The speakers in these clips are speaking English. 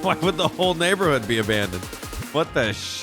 Why would the whole neighborhood be abandoned? What the sh...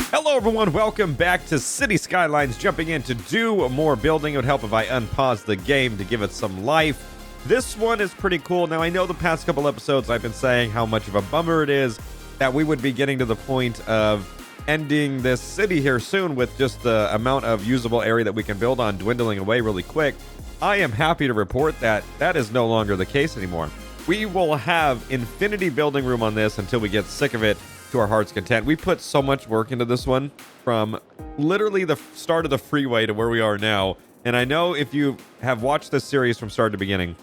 Hello everyone, welcome back to City Skylines. Jumping in to do more building. It would help if I unpause the game to give it some life. This one is pretty cool. Now I know the past couple episodes I've been saying how much of a bummer it is that we would be getting to the point of ending this city here soon with just the amount of usable area that we can build on dwindling away really quick. I am happy to report that that is no longer the case anymore. We will have infinity building room on this until we get sick of it to our heart's content. We put so much work into this one from literally the start of the Freeway to where we are now. And I know if you have watched this series from start to beginning,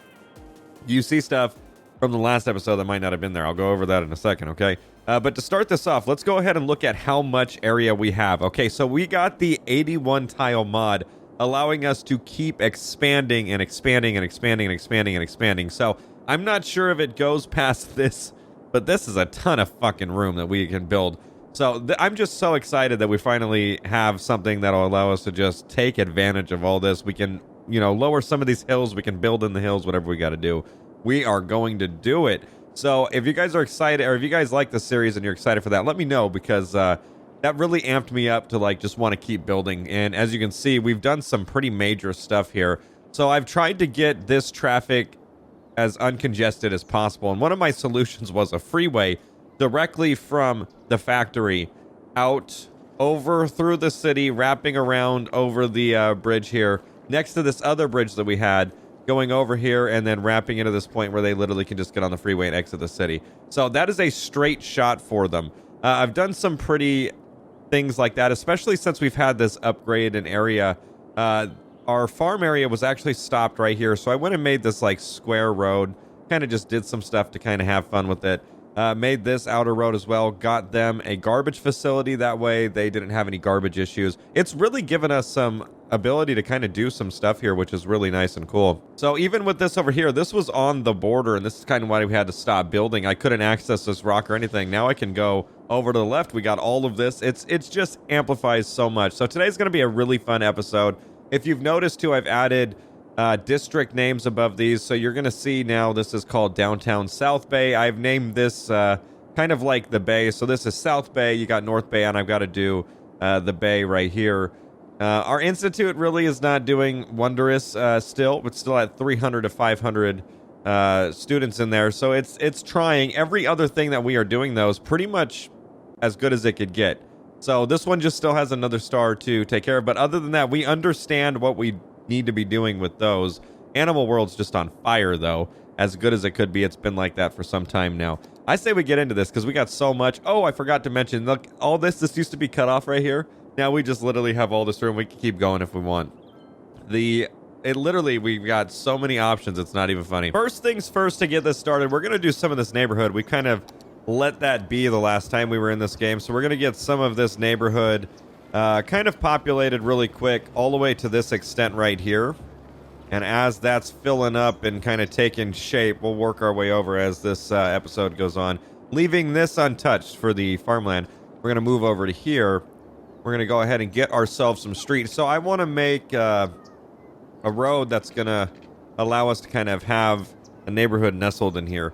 you see stuff from the last episode that might not have been there. I'll go over that in a second, okay? But to start this off, let's go ahead and look at how much area we have. Okay, so we got the 81 tile mod allowing us to keep expanding and expanding and expanding and expanding and expanding. So I'm not sure if it goes past this, but this is a ton of fucking room that we can build. So I'm just so excited that we finally have something that'll allow us to just take advantage of all this. We can, you know, lower some of these hills. We can build in the hills, whatever we got to do. We are going to do it. So if you guys are excited, or if you guys like the series and you're excited for that, let me know, because that really amped me up to like just want to keep building. And as you can see, we've done some pretty major stuff here. So I've tried to get this traffic as uncongested as possible. And one of my solutions was a freeway directly from the factory out over through the city, wrapping around over the bridge here, next to this other bridge that we had, going over here and then wrapping into this point where they literally can just get on the freeway and exit the city. So that is a straight shot for them. I've done some pretty things like that, especially since we've had this upgrade in area. Our farm area was actually stopped right here, so I went and made this like square road, kind of just did some stuff to kind of have fun with it. Made this outer road as well, got them a garbage facility, that way they didn't have any garbage issues. It's really given us some ability to kind of do some stuff here, which is really nice and cool. So even with this over here, this was on the border, and this is kind of why we had to stop building. I couldn't access this rock or anything. Now I can go over to the left. We got all of this. It's just amplifies so much. So today's going to be a really fun episode. If you've noticed too, I've added district names above these. So you're going to see now this is called Downtown South Bay. I've named this kind of like the Bay. So this is South Bay. You got North Bay, and I've got to do the Bay right here. Our institute really is not doing wondrous still, but still at 300 to 500 students in there. So it's trying. Every other thing that we are doing, though, is pretty much as good as it could get. So this one just still has another star to take care of. But other than that, we understand what we need to be doing with those. Animal World's just on fire, though. As good as it could be, it's been like that for some time now. I say we get into this because we got so much. Oh, I forgot to mention, look, all this used to be cut off right here. Now we just literally have all this room. We can keep going if we want. We've got so many options, it's not even funny. First things first, to get this started, we're going to do some of this neighborhood. We kind of let that be the last time we were in this game. So we're going to get some of this neighborhood kind of populated really quick all the way to this extent right here. And as that's filling up and kind of taking shape, we'll work our way over as this episode goes on. Leaving this untouched for the farmland, we're going to move over to here. We're going to go ahead and get ourselves some streets. So I want to make a road that's going to allow us to kind of have a neighborhood nestled in here.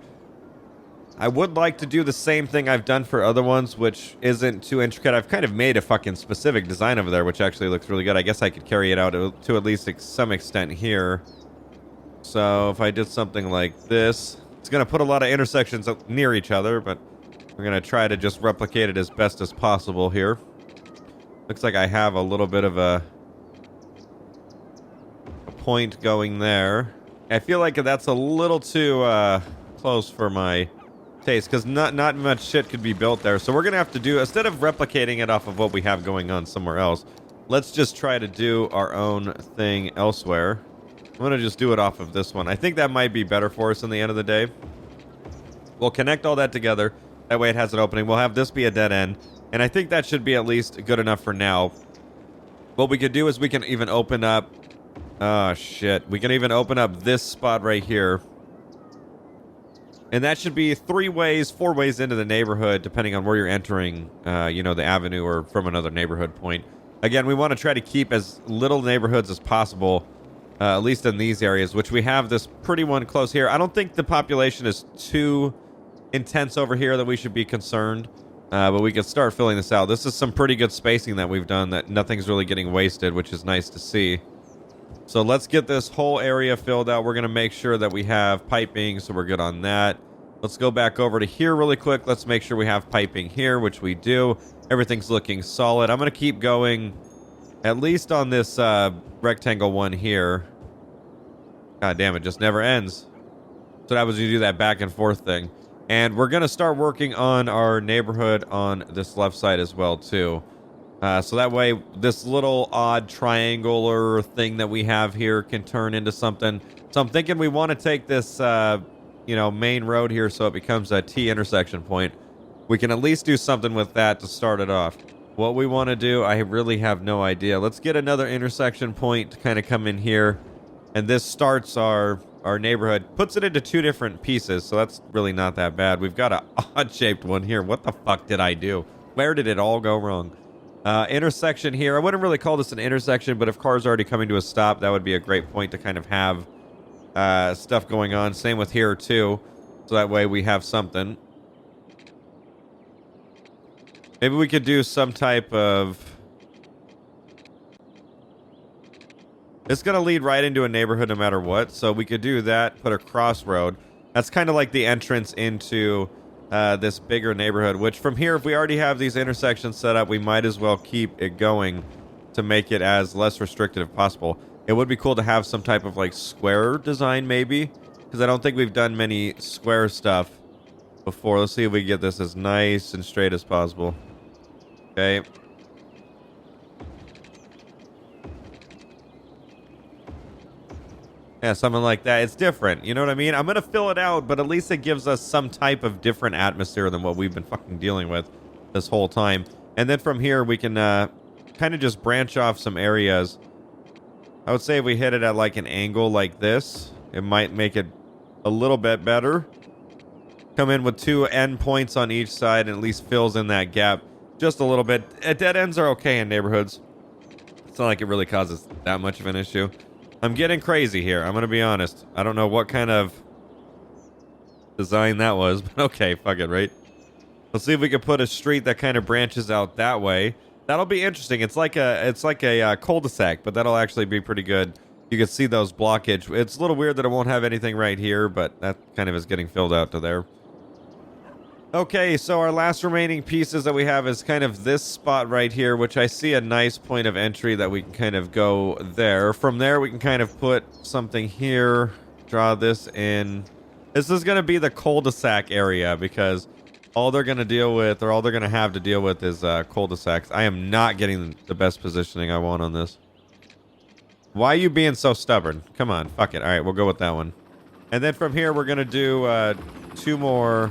I would like to do the same thing I've done for other ones, which isn't too intricate. I've kind of made a fucking specific design over there, which actually looks really good. I guess I could carry it out to at least some extent here. So if I did something like this, it's going to put a lot of intersections near each other, but we're going to try to just replicate it as best as possible here. Looks like I have a little bit of a point going there. I feel like that's a little too close for my taste, because not much shit could be built there. So we're going to have to do, instead of replicating it off of what we have going on somewhere else, let's just try to do our own thing elsewhere. I'm going to just do it off of this one. I think that might be better for us in the end of the day. We'll connect all that together. That way it has an opening. We'll have this be a dead end. And I think that should be at least good enough for now. What we could do is we can even open up... Oh, shit. We can even open up this spot right here. And that should be 4 ways into the neighborhood, depending on where you're entering, the avenue or from another neighborhood point. Again, we want to try to keep as little neighborhoods as possible, at least in these areas, which we have this pretty one close here. I don't think the population is too intense over here that we should be concerned, but we can start filling this out. This is some pretty good spacing that we've done, that nothing's really getting wasted, which is nice to see. So let's get this whole area filled out. We're going to make sure that we have piping, so we're good on that. Let's go back over to here really quick. Let's make sure we have piping here, which we do. Everything's looking solid. I'm going to keep going, at least on this rectangle one here. God damn, it just never ends. So that was you do that back and forth thing. And we're going to start working on our neighborhood on this left side as well, too. So that way, this little odd triangular thing that we have here can turn into something. So I'm thinking we want to take this, main road here so it becomes a T intersection point. We can at least do something with that to start it off. What we want to do, I really have no idea. Let's get another intersection point to kind of come in here. And this starts our neighborhood, puts it into two different pieces, so that's really not that bad. We've got an odd-shaped one here. What the fuck did I do? Where did it all go wrong? Intersection here. I wouldn't really call this an intersection, but if cars are already coming to a stop, that would be a great point to kind of have stuff going on. Same with here, too. So that way we have something. Maybe we could do some type of... It's going to lead right into a neighborhood no matter what. So we could do that, put a crossroad. That's kind of like the entrance into this bigger neighborhood, which from here, if we already have these intersections set up, we might as well keep it going to make it as less restricted as possible. It would be cool to have some type of like square design maybe, because I don't think we've done many square stuff before. Let's see if we get this as nice and straight as possible. Okay. Yeah, something like that. It's different. You know what I mean? I'm going to fill it out, but at least it gives us some type of different atmosphere than what we've been fucking dealing with this whole time. And then from here, we can kind of just branch off some areas. I would say if we hit it at like an angle like this, it might make it a little bit better. Come in with two end points on each side and at least fills in that gap just a little bit. Dead ends are okay in neighborhoods. It's not like it really causes that much of an issue. I'm getting crazy here. I'm going to be honest. I don't know what kind of design that was, but okay, fuck it, right? Let's see if we can put a street that kind of branches out that way. That'll be interesting. It's like a cul-de-sac, but that'll actually be pretty good. You can see those blockage. It's a little weird that it won't have anything right here, but that kind of is getting filled out to there. Okay, so our last remaining pieces that we have is kind of this spot right here, which I see a nice point of entry that we can kind of go there. From there, we can kind of put something here, draw this in. This is going to be the cul-de-sac area because all they're going to deal with, or all they're going to have to deal with is cul-de-sacs. I am not getting the best positioning I want on this. Why are you being so stubborn? Come on, fuck it. All right, we'll go with that one. And then from here, we're going to do two more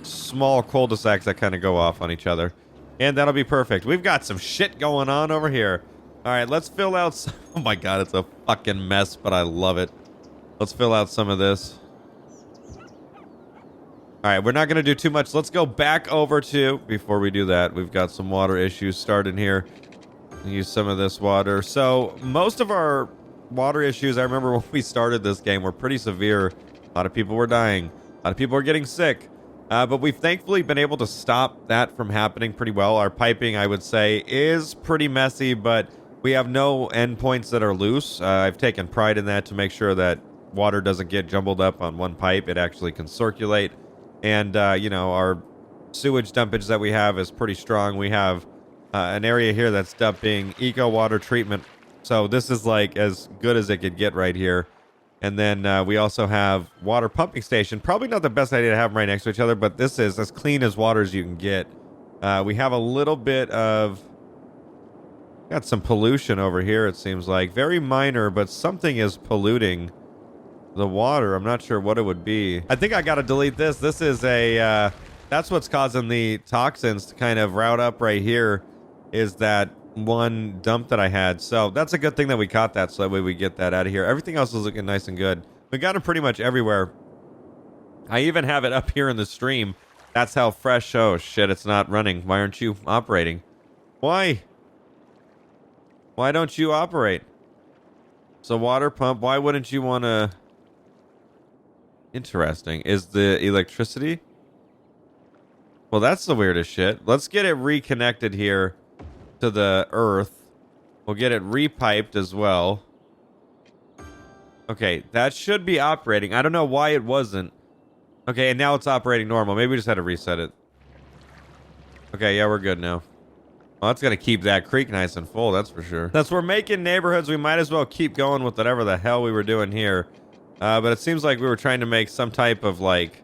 small cul-de-sacs that kind of go off on each other, and that'll be perfect. We've got some shit going on over here. All right, let's fill out some... Oh my god, it's a fucking mess, but I love it. Let's fill out some of this. All right, we're not going to do too much. Let's go back over to... Before we do that, we've got some water issues starting here. Use some of this water. So most of our water issues, I remember when we started this game, were pretty severe. A lot of people were dying. A lot of people were getting sick. But we've thankfully been able to stop that from happening pretty well. Our piping, I would say, is pretty messy, but we have no endpoints that are loose. I've taken pride in that to make sure that water doesn't get jumbled up on one pipe. It actually can circulate. And, our sewage dumpage that we have is pretty strong. We have an area here that's dumping eco water treatment. So this is like as good as it could get right here. And then we also have water pumping station. Probably not the best idea to have them right next to each other, but this is as clean as water as you can get. We have a little bit of... Got some pollution over here, it seems like. Very minor, but something is polluting the water. I'm not sure what it would be. I think I got to delete this. This is a... that's what's causing the toxins to kind of route up right here, is that one dump that I had. So that's a good thing that we caught that, so that way we get that out of here. Everything else is looking nice and good. We got them pretty much everywhere. I even have it up here in the stream. That's how fresh. Oh shit, it's not running. Why aren't you operating? Why? Why don't you operate? So water pump, why wouldn't you want to... Interesting. Is the electricity? Well, that's the weirdest shit. Let's get it reconnected here to the earth. We'll get it repiped as well. Okay, that should be operating. I don't know why it wasn't. Okay, and now it's operating normal. Maybe we just had to reset it. Okay, yeah, we're good now. Well, that's going to keep that creek nice and full, that's for sure. Since we're making neighborhoods, we might as well keep going with whatever the hell we were doing here. But it seems like we were trying to make some type of, like...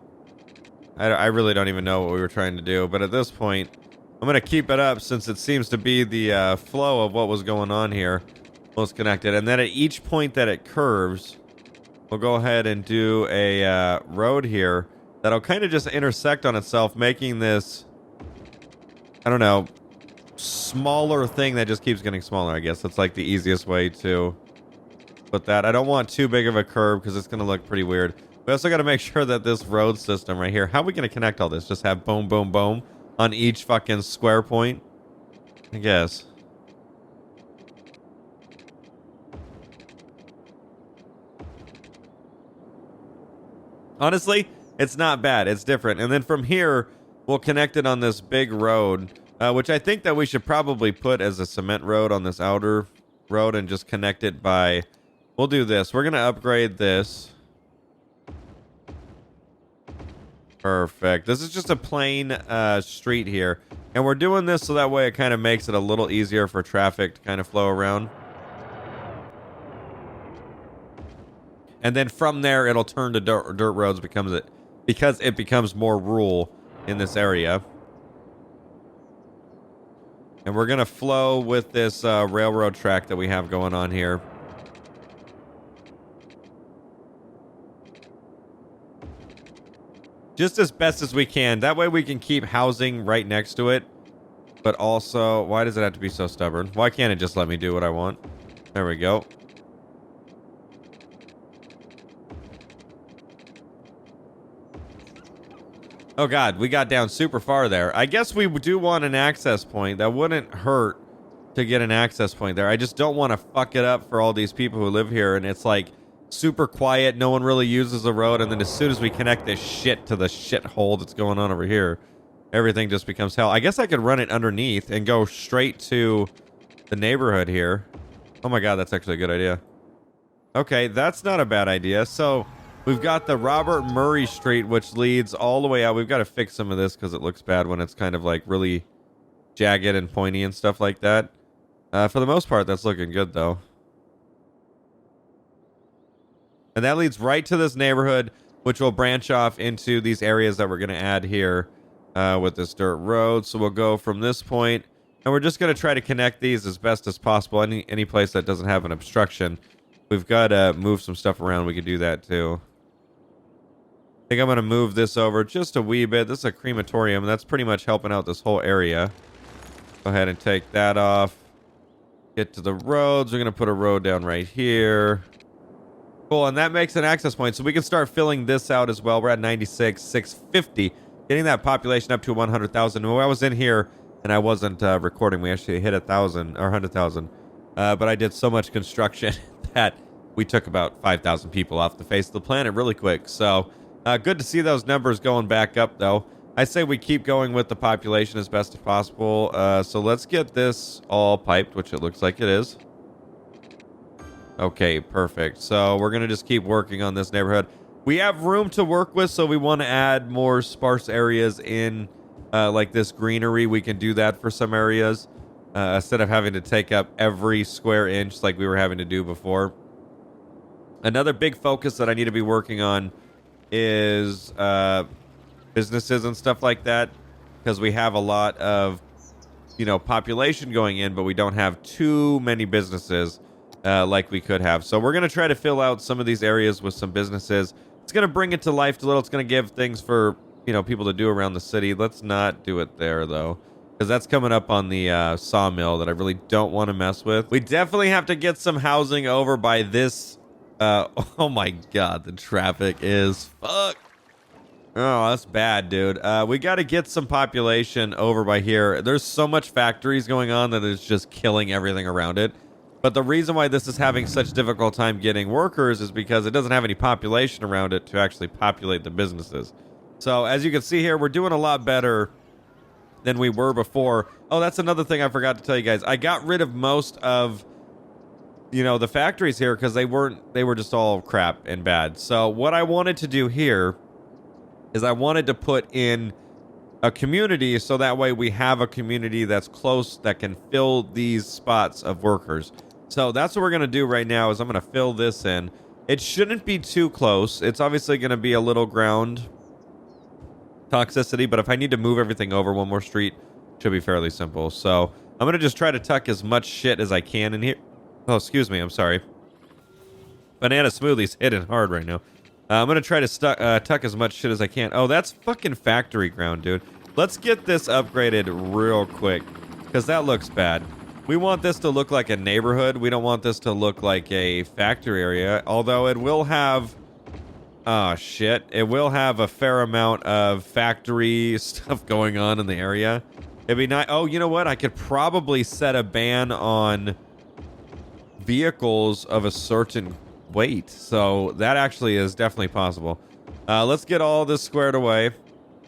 I really don't even know what we were trying to do. But at this point, I'm going to keep it up since it seems to be the flow of what was going on here. Was connected. And then at each point that it curves, we'll go ahead and do a road here that'll kind of just intersect on itself, making this, I don't know, smaller thing that just keeps getting smaller, I guess. That's like the easiest way to put that. I don't want too big of a curve because it's going to look pretty weird. We also got to make sure that this road system right here, how are we going to connect all this? Just have boom, boom, boom on each fucking square point? I guess. Honestly, it's not bad. It's different. And then from here, we'll connect it on this big road, which I think that we should probably put as a cement road on this outer road and just connect it by... We'll do this. We're going to upgrade this. Perfect. This is just a plain street here. And we're doing this so that way it kind of makes it a little easier for traffic to kind of flow around. And then from there, it'll turn to dirt roads because it becomes more rural in this area. And we're going to flow with this railroad track that we have going on here. Just as best as we can. That way we can keep housing right next to it. But also, why does it have to be so stubborn? Why can't it just let me do what I want? There we go. Oh god, we got down super far there. I guess we do want an access point. That wouldn't hurt to get an access point there. I just don't want to fuck it up for all these people who live here. And it's like super quiet. No one really uses the road. And then as soon as we connect this shit to the shithole that's going on over here, everything just becomes hell. I guess I could run it underneath and go straight to the neighborhood here. Oh my god, that's actually a good idea. Okay, that's not a bad idea. So we've got the Robert Murray Street, which leads all the way out. We've got to fix some of this because it looks bad when it's kind of like really jagged and pointy and stuff like that. For the most part, that's looking good, though. And that leads right to this neighborhood, which will branch off into these areas that we're going to add here with this dirt road. So we'll go from this point, and we're just going to try to connect these as best as possible. Any place that doesn't have an obstruction. We've got to move some stuff around. We could do that, too. I think I'm going to move this over just a wee bit. This is a crematorium, and that's pretty much helping out this whole area. Go ahead and take that off. Get to the roads. We're going to put a road down right here. Cool, and that makes an access point. So we can start filling this out as well. We're at 96,650. Getting that population up to 100,000. When I was in here and I wasn't recording, we actually hit 1,000 or 100,000. But I did so much construction that we took about 5,000 people off the face of the planet really quick. So good to see those numbers going back up, though. I say we keep going with the population as best as possible. So let's get this all piped, which it looks like it is. Okay, perfect. So we're going to just keep working on this neighborhood. We have room to work with, so we want to add more sparse areas in like this greenery. We can do that for some areas instead of having to take up every square inch like we were having to do before. Another big focus that I need to be working on is businesses and stuff like that, because we have a lot of, population going in, but we don't have too many businesses like we could have. So we're going to try to fill out some of these areas with some businesses. It's going to bring it to life a little. It's going to give things for, people to do around the city. Let's not do it there, though, because that's coming up on the sawmill that I really don't want to mess with. We definitely have to get some housing over by this. Oh my god, the traffic is fuck. Oh, that's bad, dude. We got to get some population over by here. There's so much factories going on that it's just killing everything around it. But the reason why this is having such difficult time getting workers is because it doesn't have any population around it to actually populate the businesses. So as you can see here, we're doing a lot better than we were before. Oh, that's another thing I forgot to tell you guys. I got rid of most of, the factories here because they were just all crap and bad. So what I wanted to do here is I wanted to put in a community so that way we have a community that's close that can fill these spots of workers. So that's what we're going to do right now is I'm going to fill this in. It shouldn't be too close. It's obviously going to be a little ground toxicity, but if I need to move everything over one more street, it should be fairly simple. So I'm going to just try to tuck as much shit as I can in here. Oh, excuse me. I'm sorry. Banana smoothie's hitting hard right now. I'm going to try to tuck as much shit as I can. Oh, that's fucking factory ground, dude. Let's get this upgraded real quick because that looks bad. We want this to look like a neighborhood. We don't want this to look like a factory area, although it will have... Oh, shit. It will have a fair amount of factory stuff going on in the area. It'd be nice. Oh, you know what? I could probably set a ban on vehicles of a certain weight. So that actually is definitely possible. Let's get all this squared away.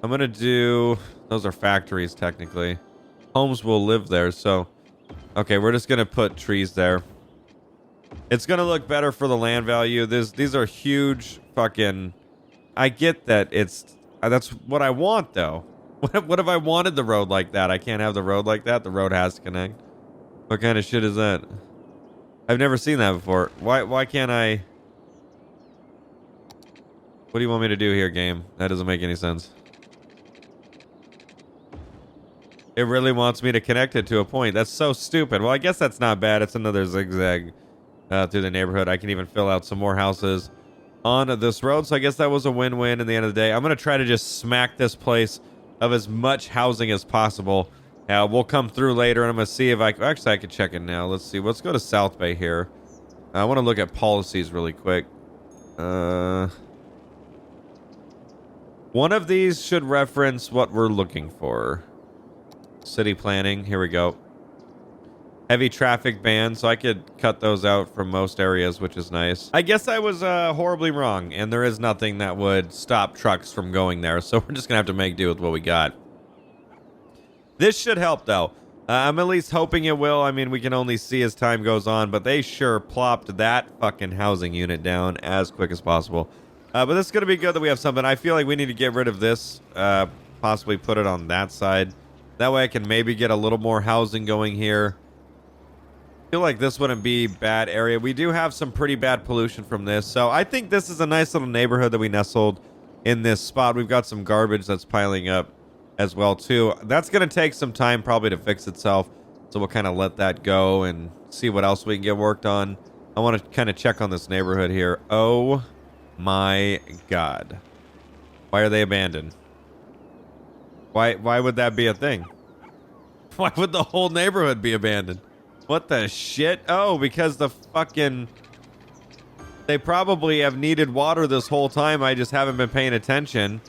I'm going to do... Those are factories, technically. Homes will live there, so... Okay, we're just going to put trees there. It's going to look better for the land value. These are huge fucking... I get that it's... that's what I want, though. What if I wanted the road like that? I can't have the road like that. The road has to connect. What kind of shit is that? I've never seen that before. Why can't I... What do you want me to do here, game? That doesn't make any sense. It really wants me to connect it to a point. That's so stupid. Well, I guess that's not bad. It's another zigzag through the neighborhood. I can even fill out some more houses on this road. So I guess that was a win-win in the end of the day. I'm going to try to just smack this place of as much housing as possible. We'll come through later, and I'm going to see if I... Actually, I can check it now. Let's see. Let's go to South Bay here. I want to look at policies really quick. One of these should reference what we're looking for. City planning. Here we go. Heavy traffic ban, so I could cut those out from most areas, which is nice. I guess I was horribly wrong, and there is nothing that would stop trucks from going there, so we're just going to have to make do with what we got. This should help, though. I'm at least hoping it will. I mean, we can only see as time goes on, but they sure plopped that fucking housing unit down as quick as possible. But this is going to be good that we have something. I feel like we need to get rid of this, possibly put it on that side. That way I can maybe get a little more housing going here. I feel like this wouldn't be a bad area. We do have some pretty bad pollution from this. So I think this is a nice little neighborhood that we nestled in this spot. We've got some garbage that's piling up as well, too. That's going to take some time probably to fix itself. So we'll kind of let that go and see what else we can get worked on. I want to kind of check on this neighborhood here. Oh my God. Why are they abandoned? Why would that be a thing? Why would the whole neighborhood be abandoned? What the shit? Oh, because the fucking... They probably have needed water this whole time. I just haven't been paying attention.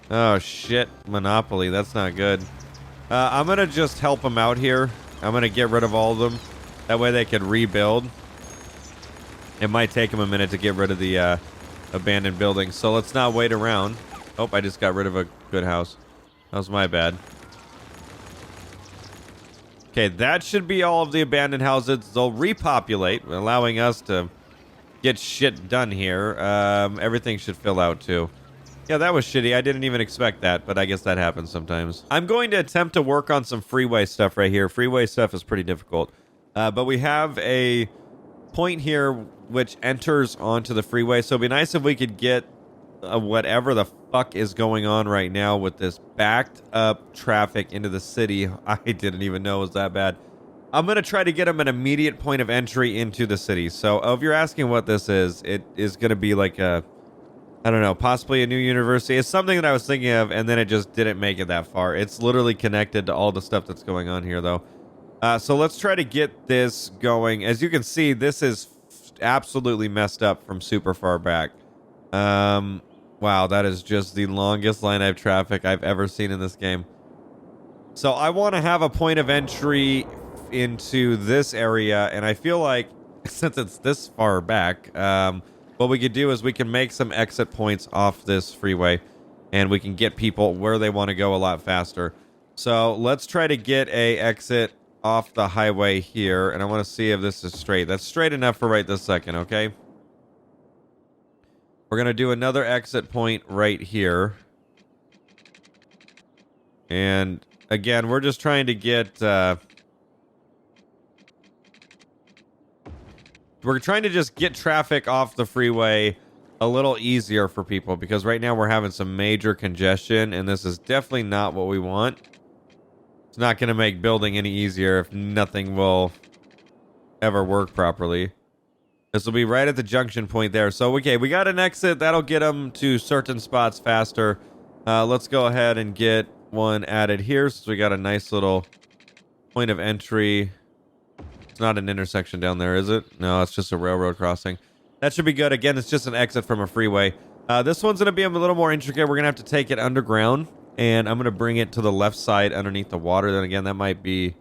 Oh, shit. Monopoly. That's not good. I'm going to just help them out here. I'm going to get rid of all of them. That way they can rebuild. It might take them a minute to get rid of the abandoned buildings. So let's not wait around. Oh, I just got rid of a good house. That was my bad. Okay, that should be all of the abandoned houses. They'll repopulate, allowing us to get shit done here. Everything should fill out, too. Yeah, that was shitty. I didn't even expect that, but I guess that happens sometimes. I'm going to attempt to work on some freeway stuff right here. Freeway stuff is pretty difficult. But we have a point here which enters onto the freeway, so it'd be nice if we could get whatever the fuck is going on right now with this backed up traffic into the city. I didn't even know it was that bad. I'm going to try to get them an immediate point of entry into the city. So if you're asking what this is, it is going to be like a, I don't know, possibly a new university. It's something that I was thinking of, and then it just didn't make it that far. It's literally connected to all the stuff that's going on here, though. So let's try to get this going. As you can see, this is absolutely messed up from super far back. Wow, that is just the longest line of traffic I've ever seen in this game. So I want to have a point of entry into this area, and I feel like since it's this far back, what we could do is we can make some exit points off this freeway, and we can get people where they want to go a lot faster. So let's try to get a exit off the highway here, and I want to see if this is straight. That's straight enough for right this second, okay? We're going to do another exit point right here. And again, we're just trying to get... we're trying to just get traffic off the freeway a little easier for people, because right now we're having some major congestion, and this is definitely not what we want. It's not going to make building any easier if nothing will ever work properly. This will be right at the junction point there. So, okay, we got an exit. That'll get them to certain spots faster. Let's go ahead and get one added here, so we got a nice little point of entry. It's not an intersection down there, is it? No, it's just a railroad crossing. That should be good. Again, it's just an exit from a freeway. This one's going to be a little more intricate. We're going to have to take it underground, and I'm going to bring it to the left side underneath the water. Then again, that might be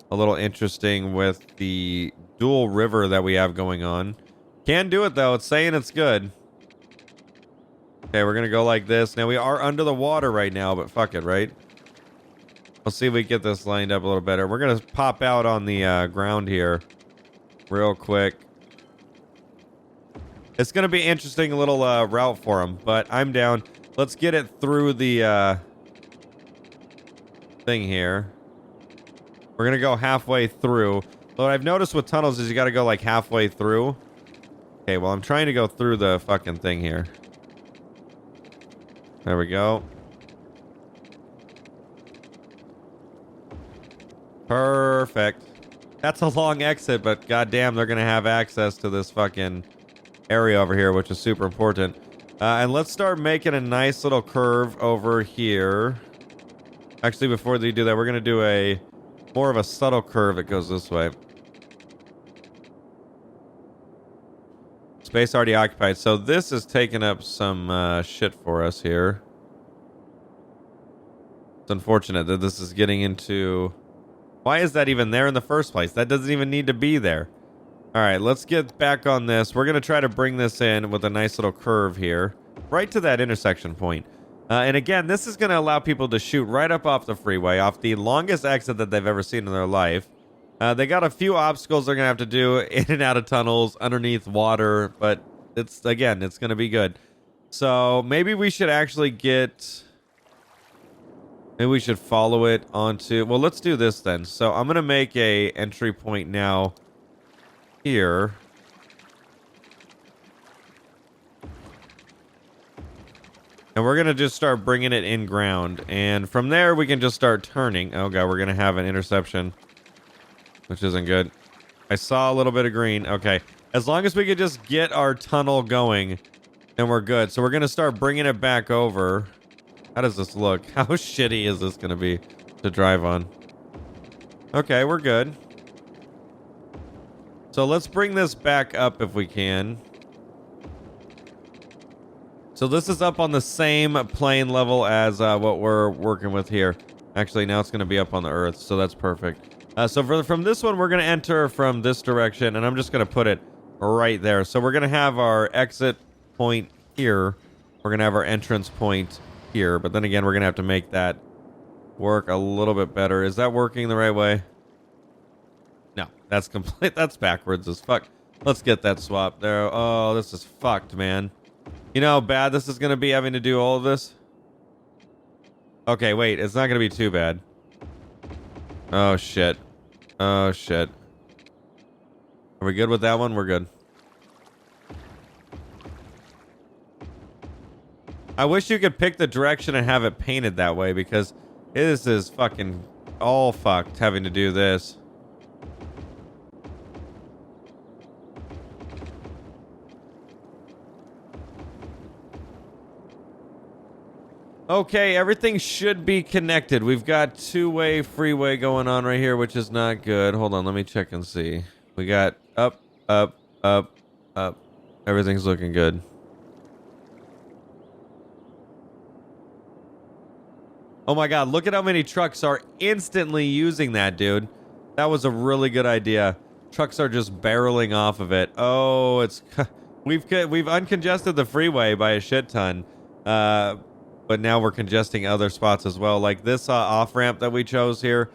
a little interesting with the dual river that we have going on. Can do it, though. It's saying it's good. Okay, we're going to go like this. Now, we are under the water right now, but fuck it, right? Let's see if we get this lined up a little better. We're going to pop out on the ground here real quick. It's going to be interesting little route for them, but I'm down. Let's get it through the thing here. We're going to go halfway through. What I've noticed with tunnels is you got to go like halfway through. Okay, well, I'm trying to go through the fucking thing here. There we go. Perfect. That's a long exit, but goddamn, they're going to have access to this fucking area over here, which is super important. And let's start making a nice little curve over here. Actually, before they do that, we're going to do a more of a subtle curve that goes this way. Space already occupied. So this is taking up some shit for us here. It's unfortunate that this is getting into... Why is that even there in the first place? That doesn't even need to be there. All right, let's get back on this. We're going to try to bring this in with a nice little curve here, right to that intersection point. And again, this is going to allow people to shoot right up off the freeway, off the longest exit that they've ever seen in their life. They got a few obstacles they're going to have to do in and out of tunnels, underneath water, but it's going to be good. So maybe we should actually get... Maybe we should follow it onto... Well, let's do this then. So I'm going to make a entry point now here. And we're going to just start bringing it in ground. And from there, we can just start turning. Oh, God, we're going to have an interception, which isn't good. I saw a little bit of green. Okay. As long as we could just get our tunnel going, then we're good. So we're going to start bringing it back over. How does this look? How shitty is this going to be to drive on? Okay, we're good. So let's bring this back up if we can. So this is up on the same plane level as what we're working with here. Actually, now it's going to be up on the Earth, so that's perfect. So from this one, we're going to enter from this direction, and I'm just going to put it right there. So we're going to have our exit point here. We're going to have our entrance point here, but then again, we're going to have to make that work a little bit better. Is that working the right way? No, that's complete. That's backwards as fuck. Let's get that swap there. Oh, this is fucked, man. You know how bad this is going to be having to do all of this? Okay, wait. It's not going to be too bad. Oh, shit. Oh, shit. Are we good with that one? We're good. I wish you could pick the direction and have it painted that way, because this is fucking all fucked having to do this. Okay, everything should be connected. We've got two-way freeway going on right here, which is not good. Hold on, let me check and see. We got up, up, up, up. Everything's looking good. Oh my God, look at how many trucks are instantly using that, dude. That was a really good idea. Trucks are just barreling off of it. Oh, it's we've uncongested the freeway by a shit ton. But now we're congesting other spots as well. Like this off-ramp that we chose here.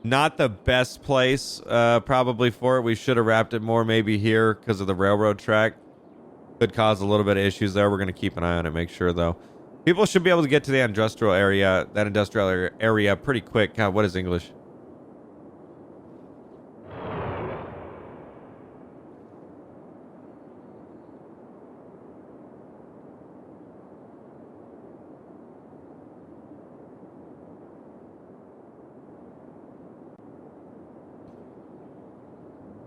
Not the best place probably for it. We should have wrapped it more maybe here because of the railroad track. Could cause a little bit of issues there. We're going to keep an eye on it, make sure though. People should be able to get to the industrial area, pretty quick. God, what is English?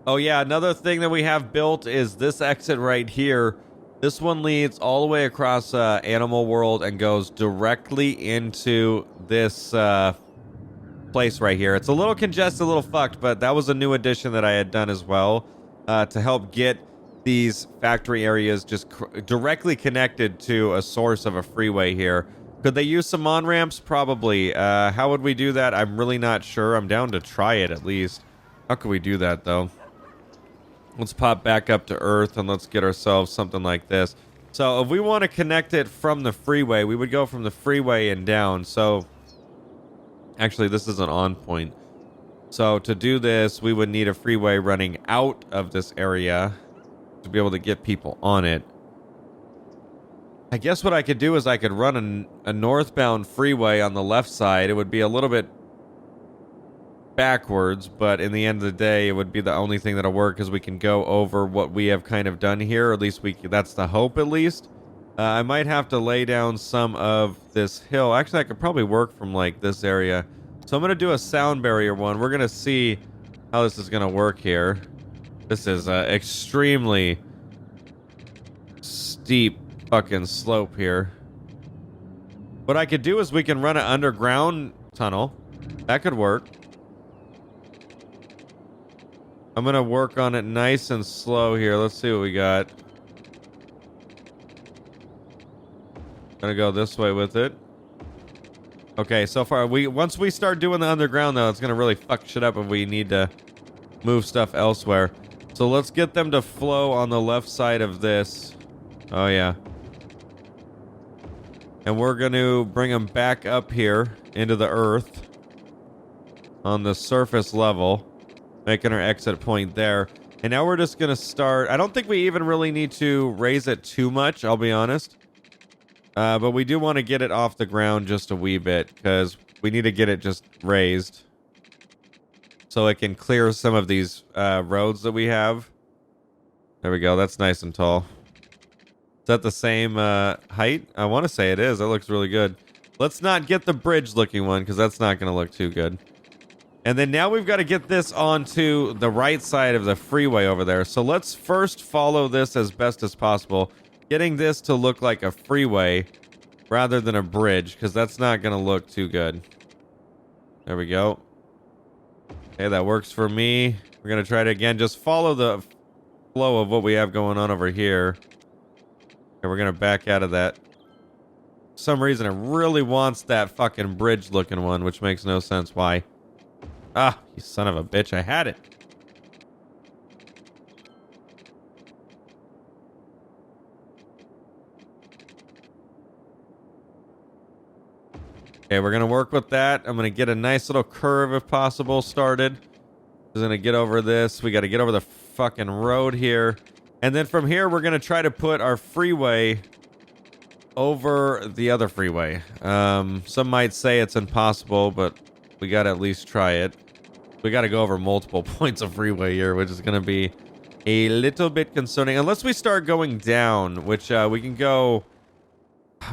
Oh yeah, another thing that we have built is this exit right here. This one leads all the way across Animal World and goes directly into this place right here. It's a little congested, a little fucked, but that was a new addition that I had done as well to help get these factory areas just directly connected to a source of a freeway here. Could they use some on-ramps? Probably. How would we do that? I'm really not sure. I'm down to try it at least. How could we do that though? Let's pop back up to Earth and let's get ourselves something like this. So if we want to connect it from the freeway, we would go from the freeway and down. So actually, this isn't on point. So to do this, we would need a freeway running out of this area to be able to get people on it. I guess what I could do is I could run a northbound freeway on the left side. It would be a little bit backwards, but in the end of the day, it would be the only thing that'll work because we can go over what we have kind of done here. Or at least that's the hope, at least. I might have to lay down some of this hill. Actually, I could probably work from like this area. So I'm going to do a sound barrier one. We're going to see how this is going to work here. This is extremely steep fucking slope here. What I could do is we can run an underground tunnel. That could work. I'm going to work on it nice and slow here. Let's see what we got. Gonna go this way with it. Okay, so far once we start doing the underground though, it's gonna really fuck shit up if we need to move stuff elsewhere. So let's get them to flow on the left side of this. Oh yeah. And we're gonna bring them back up here into the earth on the surface level, making our exit point there. And now we're just gonna start. I don't think we even really need to raise it too much, I'll be honest. But we do want to get it off the ground just a wee bit because we need to get it just raised so it can clear some of these roads that we have. There we go. That's nice and tall. Is that the same height? I want to say it is. That looks really good. Let's not get the bridge looking one because that's not going to look too good. And then now we've got to get this onto the right side of the freeway over there. So let's first follow this as best as possible. Getting this to look like a freeway rather than a bridge, because that's not going to look too good. There we go. Okay, that works for me. We're going to try it again. Just follow the flow of what we have going on over here. Okay, we're going to back out of that. For some reason, it really wants that fucking bridge-looking one, which makes no sense. Why? Ah, you son of a bitch. I had it. Okay, we're going to work with that. I'm going to get a nice little curve, if possible, started. We're going to get over this. We got to get over the fucking road here. And then from here, we're going to try to put our freeway over the other freeway. Some might say it's impossible, but we got to at least try it. We got to go over multiple points of freeway here, which is going to be a little bit concerning. Unless we start going down, which we can go...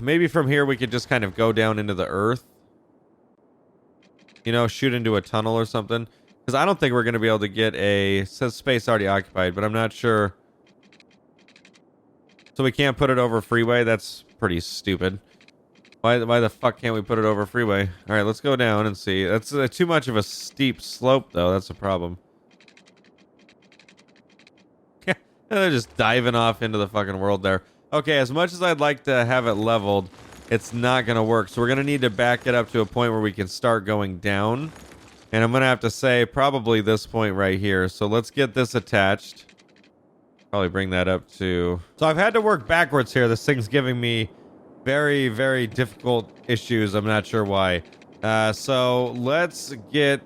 Maybe from here we could just kind of go down into the earth. You know, shoot into a tunnel or something. Because I don't think we're going to be able to get a... It says space already occupied, but I'm not sure. So we can't put it over freeway? That's pretty stupid. Why the fuck can't we put it over freeway? Alright, let's go down and see. That's too much of a steep slope, though. That's a problem. Yeah, they're just diving off into the fucking world there. Okay, as much as I'd like to have it leveled, it's not going to work. So we're going to need to back it up to a point where we can start going down. And I'm going to have to say probably this point right here. So let's get this attached. Probably bring that up to... So I've had to work backwards here. This thing's giving me very, very difficult issues. I'm not sure why. So let's get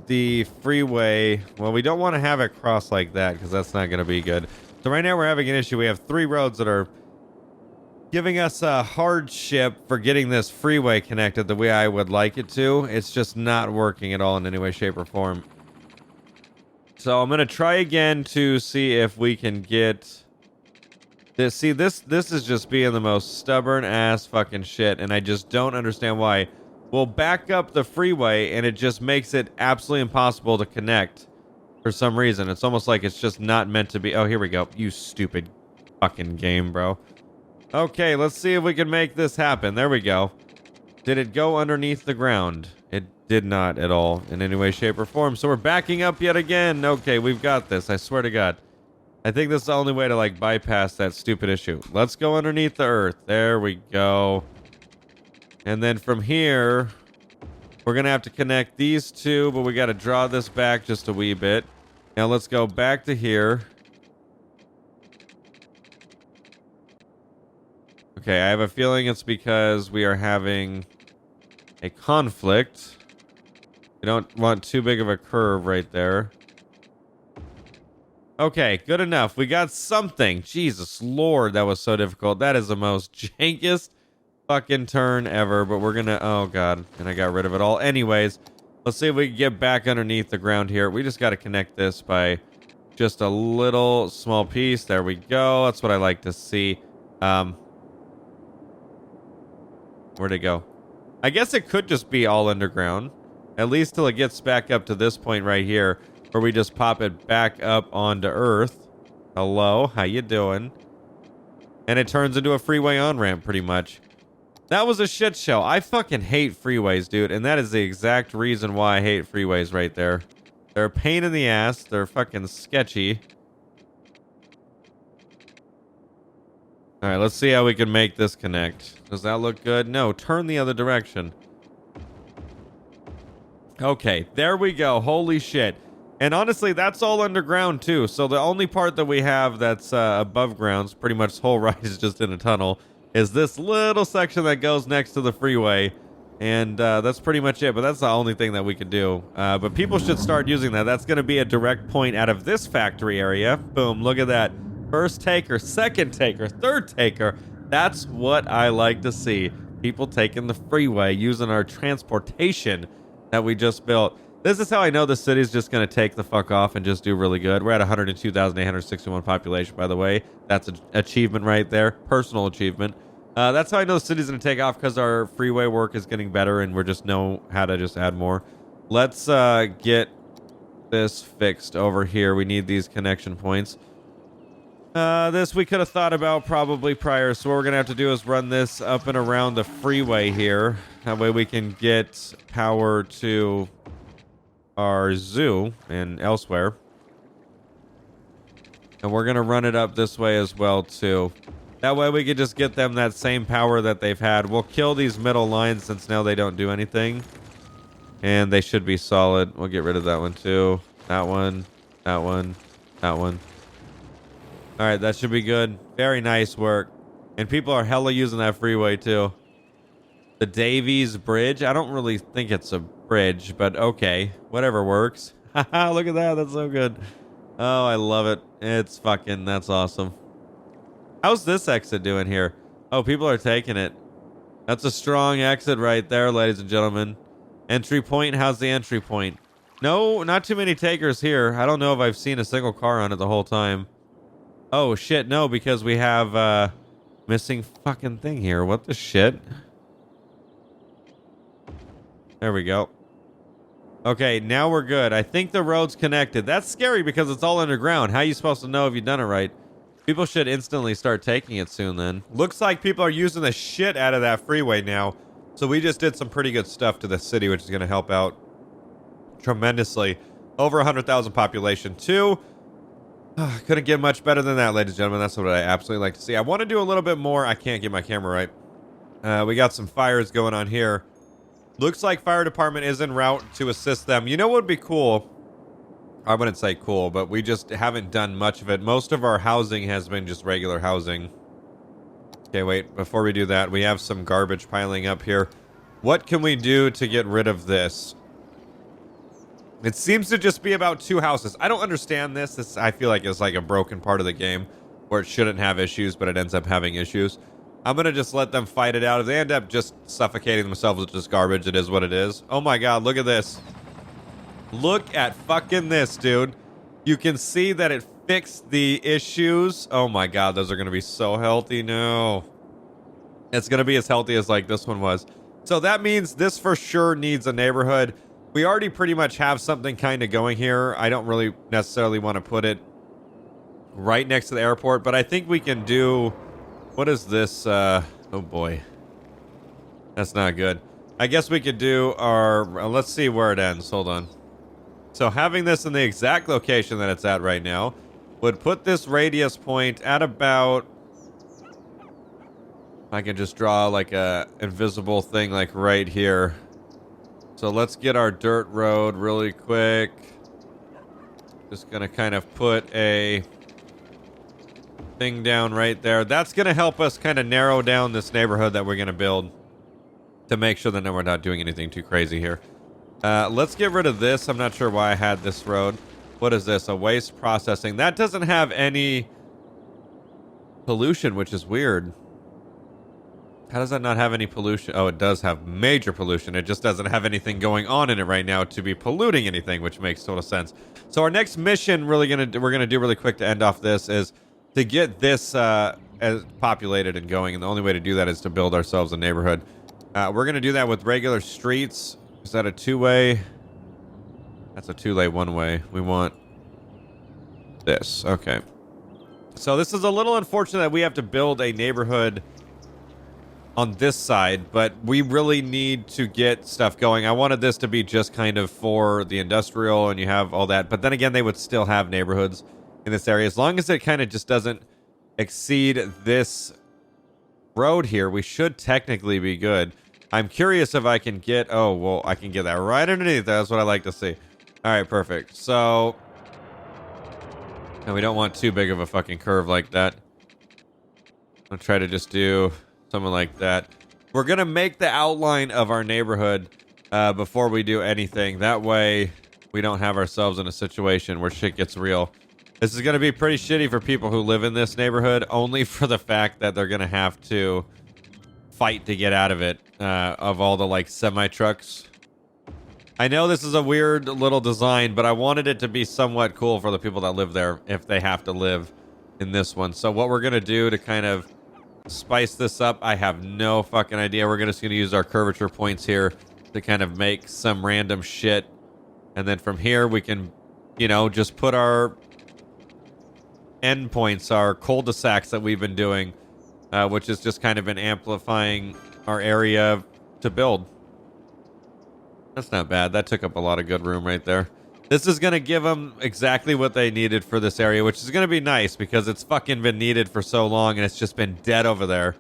the freeway. Well, we don't want to have it cross like that because that's not going to be good. So right now we're having an issue. We have 3 roads that are giving us a hardship for getting this freeway connected the way I would like it to. It's just not working at all in any way, shape, or form. So I'm going to try again to see if we can get this. See, this is just being the most stubborn ass fucking shit, and I just don't understand why. We'll back up the freeway, and it just makes it absolutely impossible to connect for some reason. It's almost like it's just not meant to be. Oh, here we go. You stupid fucking game, bro. Okay, let's see if we can make this happen. There we go. Did it go underneath the ground? It did not at all in any way, shape, or form. So we're backing up yet again. Okay, we've got this. I swear to God. I think this is the only way to, like, bypass that stupid issue. Let's go underneath the earth. There we go. And then from here, we're going to have to connect these 2, but we got to draw this back just a wee bit. Now let's go back to here. Okay, I have a feeling it's because we are having a conflict. We don't want too big of a curve right there. Okay, good enough. We got something. Jesus Lord, that was so difficult. That is the most jankest fucking turn ever, but we're gonna... Oh, God. And I got rid of it all. Anyways, let's see if we can get back underneath the ground here. We just got to connect this by just a little small piece. There we go. That's what I like to see. Where'd it go? I guess it could just be all underground. At least till it gets back up to this point right here, where we just pop it back up onto Earth. Hello, how you doing? And it turns into a freeway on-ramp, pretty much. That was a shit show. I fucking hate freeways, dude. And that is the exact reason why I hate freeways right there. They're a pain in the ass. They're fucking sketchy. All right, let's see how we can make this connect. Does that look good? No, turn the other direction. Okay, there we go. Holy shit. And honestly, that's all underground too. So the only part that we have that's above ground, pretty much this whole ride is just in a tunnel, is this little section that goes next to the freeway. And that's pretty much it. But that's the only thing that we could do. But people should start using that. That's going to be a direct point out of this factory area. Boom, look at that. First taker, second taker, third taker. That's what I like to see. People taking the freeway, using our transportation that we just built. This is how I know the city's just going to take the fuck off and just do really good. We're at 102,861 population, by the way. That's an achievement right there. Personal achievement. That's how I know the city's going to take off, because our freeway work is getting better and we just know how to just add more. Let's get this fixed over here. We need these connection points. This we could have thought about probably prior. So what we're going to have to do is run this up and around the freeway here. That way we can get power to our zoo and elsewhere. And we're going to run it up this way as well, too. That way we could just get them that same power that they've had. We'll kill these middle lines since now they don't do anything. And they should be solid. We'll get rid of that one, too. That one. That one. That one. All right, that should be good. Very nice work. And people are hella using that freeway, too. The Davies Bridge. I don't really think it's a bridge, but okay. Whatever works. Haha, look at that. That's so good. Oh, I love it. It's fucking... That's awesome. How's this exit doing here? Oh, people are taking it. That's a strong exit right there, ladies and gentlemen. Entry point. How's the entry point? No, not too many takers here. I don't know if I've seen a single car on it the whole time. Oh, shit, no, because we have missing fucking thing here. What the shit? There we go. Okay, now we're good. I think the road's connected. That's scary because it's all underground. How are you supposed to know if you've done it right? People should instantly start taking it soon then. Looks like people are using the shit out of that freeway now. So we just did some pretty good stuff to the city, which is going to help out tremendously. Over 100,000 population, too. Couldn't get much better than that, ladies and gentlemen. That's what I absolutely like to see. I want to do a little bit more. I can't get my camera right. We got some fires going on here. Looks like fire department is en route to assist them. You know what would be cool? I wouldn't say cool, but we just haven't done much of it. Most of our housing has been just regular housing. Okay, wait. Before we do that, we have some garbage piling up here. What can we do to get rid of this? It seems to just be about 2 houses. I don't understand this. This, I feel like, is like a broken part of the game where it shouldn't have issues, but it ends up having issues. I'm going to just let them fight it out. If they end up just suffocating themselves with just garbage, it is what it is. Oh my god, look at this. Look at fucking this, dude. You can see that it fixed the issues. Oh my god, those are going to be so healthy. No. It's going to be as healthy as like this one was. So that means this for sure needs a neighborhood. We already pretty much have something kind of going here. I don't really necessarily want to put it right next to the airport, but I think we can do... What is this? Oh boy. That's not good. I guess we could do our... let's see where it ends. Hold on. So having this in the exact location that it's at right now would put this radius point at about... I can just draw like a invisible thing like right here. So let's get our dirt road really quick. Just gonna kind of put a thing down right there. That's gonna help us kind of narrow down this neighborhood that we're gonna build to make sure that we're not doing anything too crazy here. Let's get rid of this. I'm not sure why I had this road. What is this? A waste processing. That doesn't have any pollution, which is weird. How does that not have any pollution? Oh, it does have major pollution. It just doesn't have anything going on in it right now to be polluting anything, which makes total sense. So our next mission, we're gonna do really quick to end off this, is to get this as populated and going. And the only way to do that is to build ourselves a neighborhood. We're gonna do that with regular streets. Is that a 2-way? That's a 2-lane 1-way. We want this. Okay. So this is a little unfortunate that we have to build a neighborhood on this side, but we really need to get stuff going. I wanted this to be just kind of for the industrial and you have all that, but then again, they would still have neighborhoods in this area. As long as it kind of just doesn't exceed this road here, we should technically be good. I'm curious if I can get... Oh, well, I can get that right underneath. That's what I like to see. All right, perfect. So... And we don't want too big of a fucking curve like that. I'll try to just do... something like that. We're going to make the outline of our neighborhood before we do anything. That way, we don't have ourselves in a situation where shit gets real. This is going to be pretty shitty for people who live in this neighborhood, only for the fact that they're going to have to fight to get out of it, of all the, like, semi-trucks. I know this is a weird little design, but I wanted it to be somewhat cool for the people that live there if they have to live in this one. So what we're going to do to kind of spice this up, I have no fucking idea. We're just going to use our curvature points here to kind of make some random shit. And then from here, we can, you know, just put our endpoints, our cul-de-sacs that we've been doing, which has just kind of been amplifying our area to build. That's not bad. That took up a lot of good room right there. This is going to give them exactly what they needed for this area, which is going to be nice because it's fucking been needed for so long and it's just been dead over there.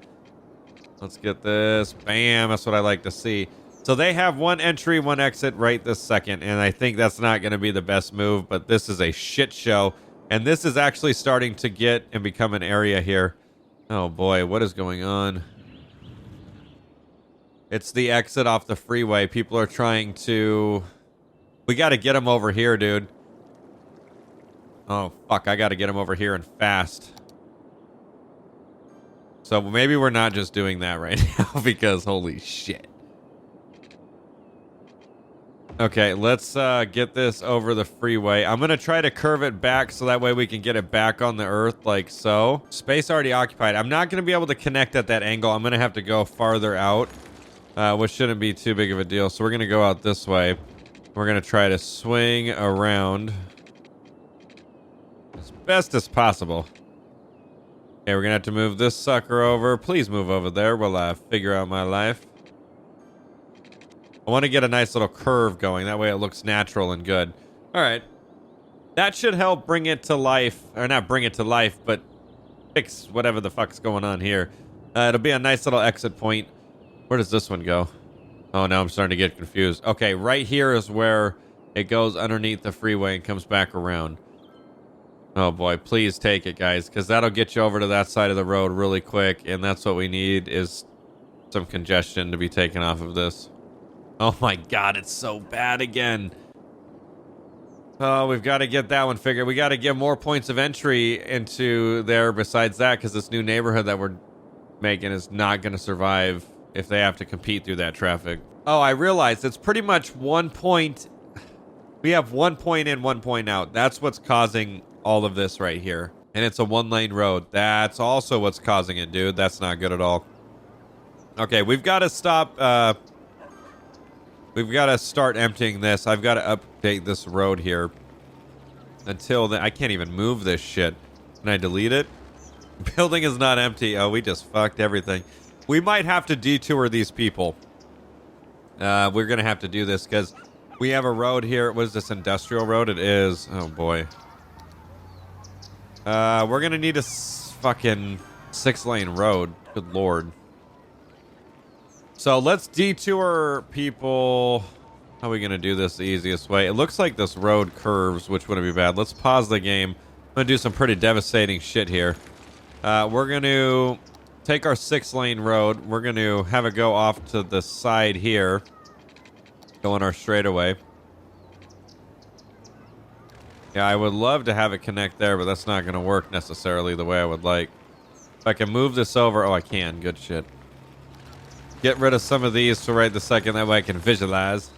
Let's get this. Bam. That's what I like to see. So they have one entry, one exit right this second, and I think that's not going to be the best move, but this is a shit show. And this is actually starting to get and become an area here. Oh boy, what is going on? It's the exit off the freeway. People are trying to... We got to get them over here, dude. Oh, fuck. I got to get them over here and fast. So maybe we're not just doing that right now because holy shit. Okay, let's get this over the freeway. I'm going to try to curve it back so that way we can get it back on the earth like so. Space already occupied. I'm not going to be able to connect at that angle. I'm going to have to go farther out, which shouldn't be too big of a deal. So we're going to go out this way. We're going to try to swing around as best as possible. Okay, we're going to have to move this sucker over. Please move over there while I figure out my life. I want to get a nice little curve going. That way it looks natural and good. All right. That should help bring it to life. Or not bring it to life, but fix whatever the fuck's going on here. It'll be a nice little exit point. Where does this one go? Oh, now I'm starting to get confused. Okay, right here is where it goes underneath the freeway and comes back around. Oh boy, please take it, guys, because that'll get you over to that side of the road really quick, and that's what we need is some congestion to be taken off of this. Oh my god, it's so bad again. Oh, we've got to get that one figured. We got to get more points of entry into there besides that, because this new neighborhood that we're making is not going to survive if they have to compete through that traffic. Oh, I realized it's pretty much 1 point. We have 1 point in, 1 point out. That's what's causing all of this right here. And it's a 1-lane road. That's also what's causing it, dude. That's not good at all. Okay, we've got to stop. We've got to start emptying this. I've got to update this road here. Until then, I can't even move this shit. Can I delete it? Building is not empty. Oh, we just fucked everything. We might have to detour these people. We're going to have to do this because we have a road here. What is this, industrial road? It is. Oh, boy. We're going to need a fucking 6-lane road. Good lord. So let's detour people. How are we going to do this the easiest way? It looks like this road curves, which wouldn't be bad. Let's pause the game. I'm going to do some pretty devastating shit here. We're going to take our 6-lane road. We're going to have it go off to the side here. Go on our straightaway. Yeah, I would love to have it connect there, but that's not going to work necessarily the way I would like. If I can move this over. Oh, I can. Good shit. Get rid of some of these for right the second. That way I can visualize.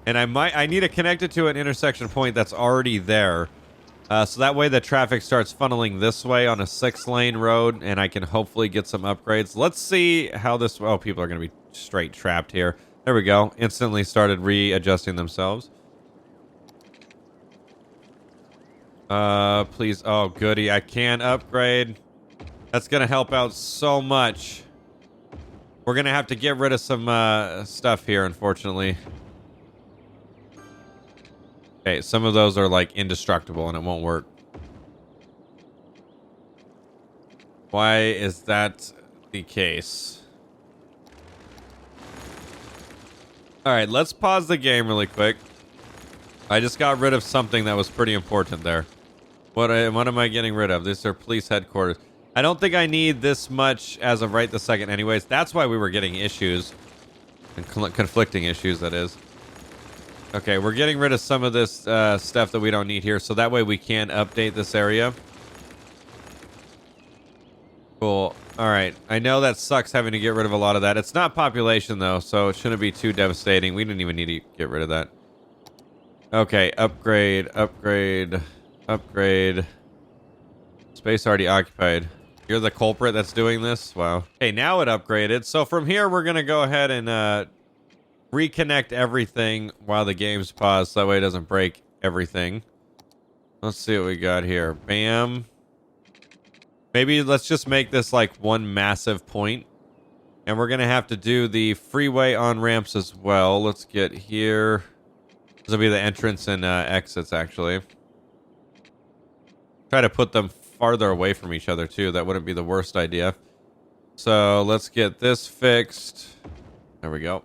And I need to connect it to an intersection point that's already there. So that way the traffic starts funneling this way on a 6-lane road, and I can hopefully get some upgrades. Let's see how this... Oh, people are going to be straight trapped here. There we go. Instantly started readjusting themselves. Please. Oh, goody. I can upgrade. That's going to help out so much. We're going to have to get rid of some stuff here, unfortunately. Okay, some of those are like indestructible and it won't work. Why is that the case? All right, let's pause the game really quick. I just got rid of something that was pretty important there. What am I getting rid of? These are police headquarters. I don't think I need this much as of right the second anyways. That's why we were getting issues. And conflicting issues, that is. Okay, we're getting rid of some of this stuff that we don't need here. So that way we can update this area. Cool. All right. I know that sucks having to get rid of a lot of that. It's not population, though, so it shouldn't be too devastating. We didn't even need to get rid of that. Okay, upgrade, upgrade, upgrade. Space already occupied. You're the culprit that's doing this? Wow. Okay, now it upgraded. So from here, we're going to go ahead and reconnect everything while the game's paused. So that way it doesn't break everything. Let's see what we got here. Bam. Maybe let's just make this like one massive point. And we're going to have to do the freeway on-ramps as well. Let's get here. This will be the entrance and exits, actually. Try to put them farther away from each other too. That wouldn't be the worst idea. So let's get this fixed. There we go.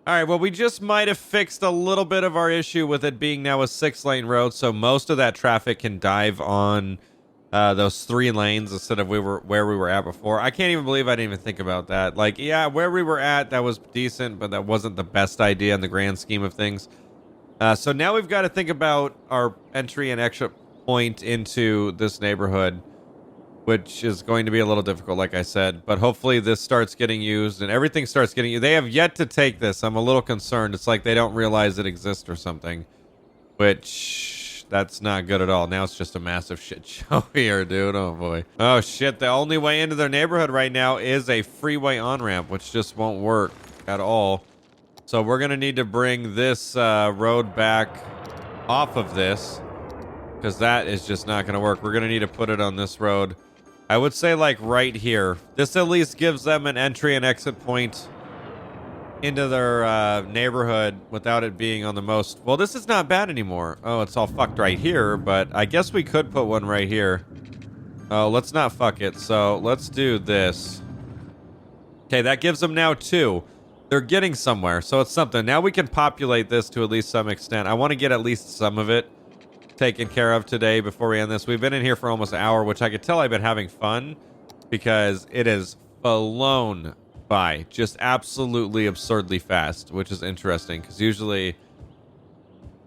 All right, well, we just might have fixed a little bit of our issue with it being now a 6-lane road, so most of that traffic can dive on those 3 lanes instead of where we were at before. I can't even believe I didn't even think about that. Like, yeah, where we were at, that was decent, but that wasn't the best idea in the grand scheme of things. So now we've got to think about our entry and exit point into this neighborhood, which is going to be a little difficult, like I said. But hopefully this starts getting used and everything starts getting used. They have yet to take this. I'm a little concerned. It's like they don't realize it exists or something, which that's not good at all. Now it's just a massive shit show here, dude. Oh, boy. Oh, shit. The only way into their neighborhood right now is a freeway on-ramp, which just won't work at all. So we're going to need to bring this road back off of this, because that is just not going to work. We're going to need to put it on this road. I would say like right here. This at least gives them an entry and exit point into their neighborhood without it being on the most... Well, this is not bad anymore. Oh, it's all fucked right here, but I guess we could put one right here. Oh, let's not fuck it. So let's do this. Okay, that gives them now 2. they're getting somewhere, so it's something. Now we can populate this to at least some extent. I want to get at least some of it taken care of today before we end this. We've been in here for almost an hour, which I could tell I've been having fun because it is flown by just absolutely absurdly fast, which is interesting because usually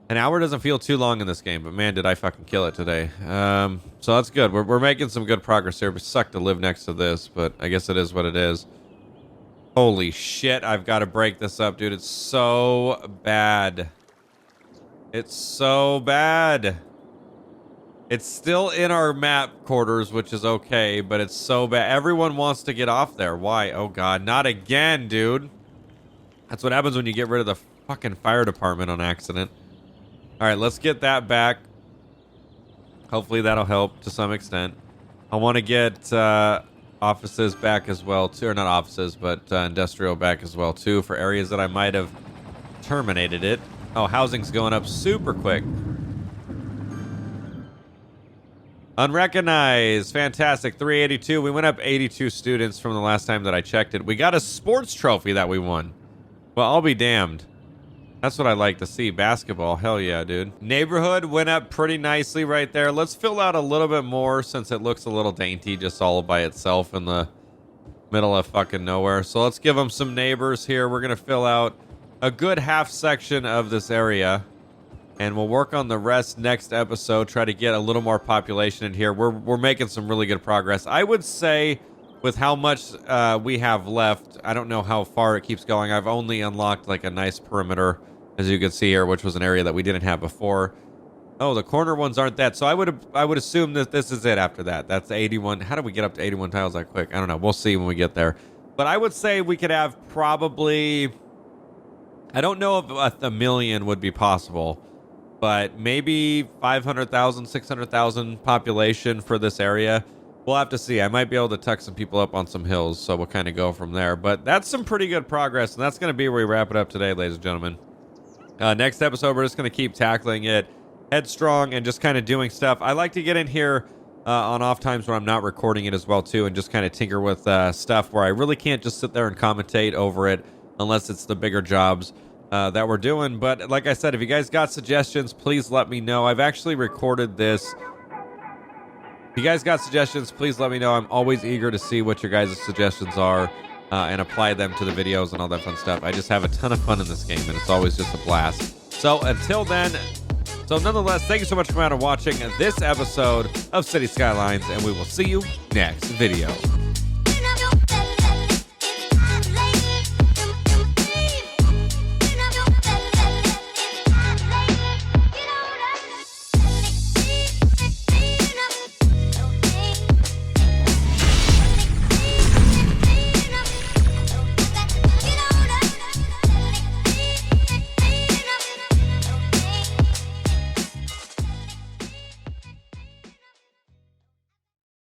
an hour doesn't feel too long in this game, but man, did I fucking kill it today. So that's good. We're making some good progress here. It sucked to live next to this, but I guess it is what it is. Holy shit, I've got to break this up, dude. It's so bad. It's so bad. It's still in our map quarters, which is okay, but it's so bad. Everyone wants to get off there. Why? Oh, God. Not again, dude. That's what happens when you get rid of the fucking fire department on accident. All right, let's get that back. Hopefully that'll help to some extent. I want to get offices back as well, too. Or not offices, but industrial back as well, too, for areas that I might have terminated it. Oh, housing's going up super quick. Unrecognized. Fantastic. 382. We went up 82 students from the last time that I checked it. We got a sports trophy that we won. Well, I'll be damned. That's what I like to see. Basketball. Hell yeah, dude. Neighborhood went up pretty nicely right there. Let's fill out a little bit more since it looks a little dainty just all by itself in the middle of fucking nowhere. So let's give them some neighbors here. We're going to fill out a good half section of this area, and we'll work on the rest next episode. Try to get a little more population in here. We're making some really good progress. I would say with how much we have left, I don't know how far it keeps going. I've only unlocked like a nice perimeter, as you can see here, which was an area that we didn't have before. Oh, the corner ones aren't that. So I would assume that this is it after that. That's 81. How do we get up to 81 tiles that quick? I don't know. We'll see when we get there. But I would say we could have probably, I don't know if a million would be possible, but maybe 500,000, 600,000 population for this area. We'll have to see. I might be able to tuck some people up on some hills, so we'll kind of go from there. But that's some pretty good progress, and that's going to be where we wrap it up today, ladies and gentlemen. Next episode, we're just going to keep tackling it headstrong and just kind of doing stuff. I like to get in here on off times when I'm not recording it as well, too, and just kind of tinker with stuff where I really can't just sit there and commentate over it unless it's the bigger jobs that we're doing. But like I said, if you guys got suggestions, please let me know. I've actually recorded this. If you guys got suggestions, please let me know. I'm always eager to see what your guys' suggestions are and apply them to the videos and all that fun stuff. I just have a ton of fun in this game, and it's always just a blast. So until then, nonetheless, thank you so much for coming out and watching this episode of City Skylines, and we will see you next video.